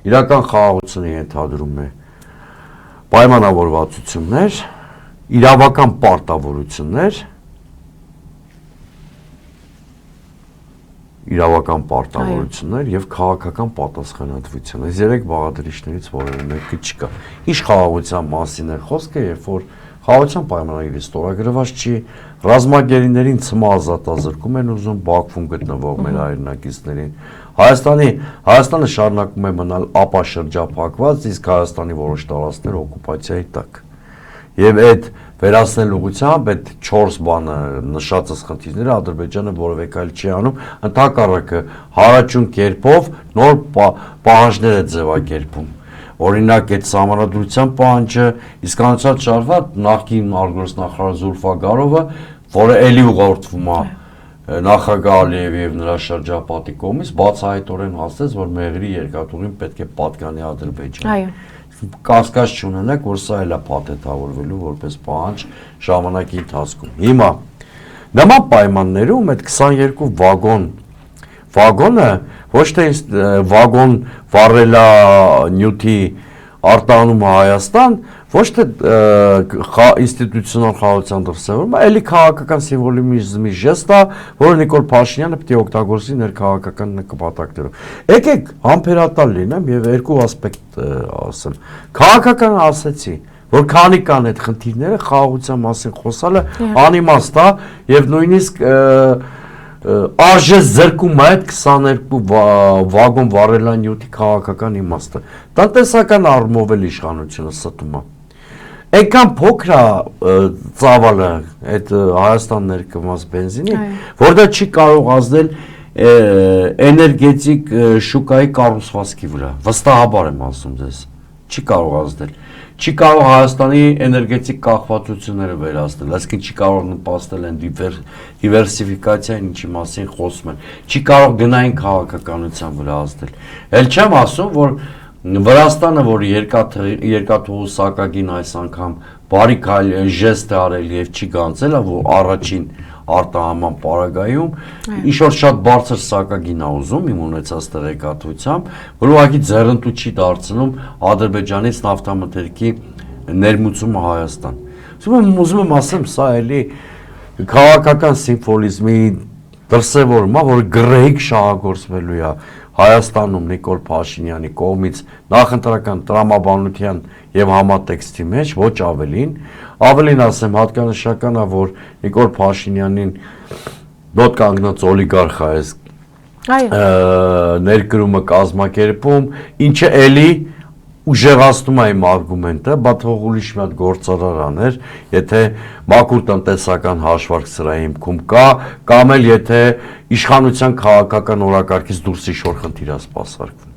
իրական խաղաղությունը ենթադրում է պայմանավորվածություններ, իրավական պարտավորություններ եւ քաղաքական պատասխանատվություն։ Այս երեք բաղադրիչներից որևէ մեկը չկա։ Ինչ խաղաղության մասին է խոսքը, երբ որ խաղաղության պայմանագիրը ստորագրված չի, ռազմագերիներին ցմահ ազատազրկում են ուզում Բաքվում գտնվող մեր հայրենակիցներին։ Հայաստանը շարունակում է մնալ ապաշրջափակված, իսկ Հայաստանի որոշ տարածքներ օկուպացիայի տակ։ Եվ այդ վերացնել ուղղությամբ այդ 4 բանը նշածս խնդիրները Ադրբեջանը որևէ քայլ չի անում, ընդհակառակը հարաճուն կերպով նոր պահանջներ է ձևակերպում։ Օրինակ այդ սահմանադրության պահանջը իսկականացած շարված նախկին արտգործնախարար Զուլֆագարովը, որը ելի ուղղորդվում է նախագահ Ալիևի եւ նրա շրջապատի կողմից, բացահայտորեն հաստատեց, որ մեղրի երկաթուղին պետք է պատկանի Ադրբեջանին։ Այո։ Կասկած չունենեք, որ սա էլ է փաթեթավորվելու որպես պահանջ ժամանակի ընթացքում։ Հիմա նման պայմաններում այդ 22 վագոնը ոչ թե վագոն վառելանյութի արտահանումը Հայաստան, ոչ թե ինստիտուցիոնալ խաղաղության դրսևորումը, էլի քաղաքական սիմվոլիզմի ժեստ է, որը Նիկոլ Փաշինյանը պետք է օգտագործի ներքաղաքական նպատակներով։ Եկեք համբերատար լինեմ եւ երկու ասպեկտ ասեմ։ Քաղաքական ասեցի, որ քանի կան այդ խնդիրները, խաղաղության մասին խոսալը անիմաստ է եւ նույնիսկ արժե զրկում է այդ 22 վագոն վառելանյութի քաղաքական իմաստը։ Տնտեսական առումով էլ իշխանությունը ստում է։ Այնքան փոքր է ծավալը այդ Հայաստան ներկրված բենզինի, որ դա չի կարող ազդել էներգետիկ շուկայի կառուցվածքի վրա։ Վստահաբար եմ ասում ձեզ, չի կարող ազդել։ Չի կարող Հայաստանի էներգետիկ կախվածությունները վերացնել, այսինքն չի կարող նպաստել այն դիվերսիֆիկացիային, ինչի մասին խոսում են, չի կարող գնային քաղաքականության վրա ազդել։ Էլ չեմ ասում, որ Վրաստանը, որ երկաթուղու սակագին այս անգամ բարի ժեստ է արել եւ չի գանցել, որ առաջին արտահանման պարագայում ինչ-որ շատ բարձր սակագին է ուզում իմ ունեցած տեղեկատվությամբ, որ ուղղակի ձեռնտու չի դարձնում Ադրբեջանից նավթամթերքի ներմուծումը Հայաստան։ Ուզում եմ ասեմ, սա էլի քաղաքական սիմվոլիզմի դրսևորում է, որ գրեհիկ շահագործվելու է Հայաստանում Նիկոլ Փաշինյանի կողմից նախընտրական տրամաբանության եւ համատեքստի մեջ, ոչ ավելին ասեմ, հատկանշական է, որ Նիկոլ Փաշինյանին դոտ կանգնած օլիգարխ է ներկրումը կազմակերպում, ինչը էլի ուժեղացնում է իմ արգումենտը, բա թող ուրիշ մի հատ գործարար աներ, եթե մաքուր տնտեսական հաշվարկ սրա հիմքում կա, կամ էլ եթե իշխանության քաղաքական օրակարգից դուրս ինչ-որ խնդիր է սպասարկվում։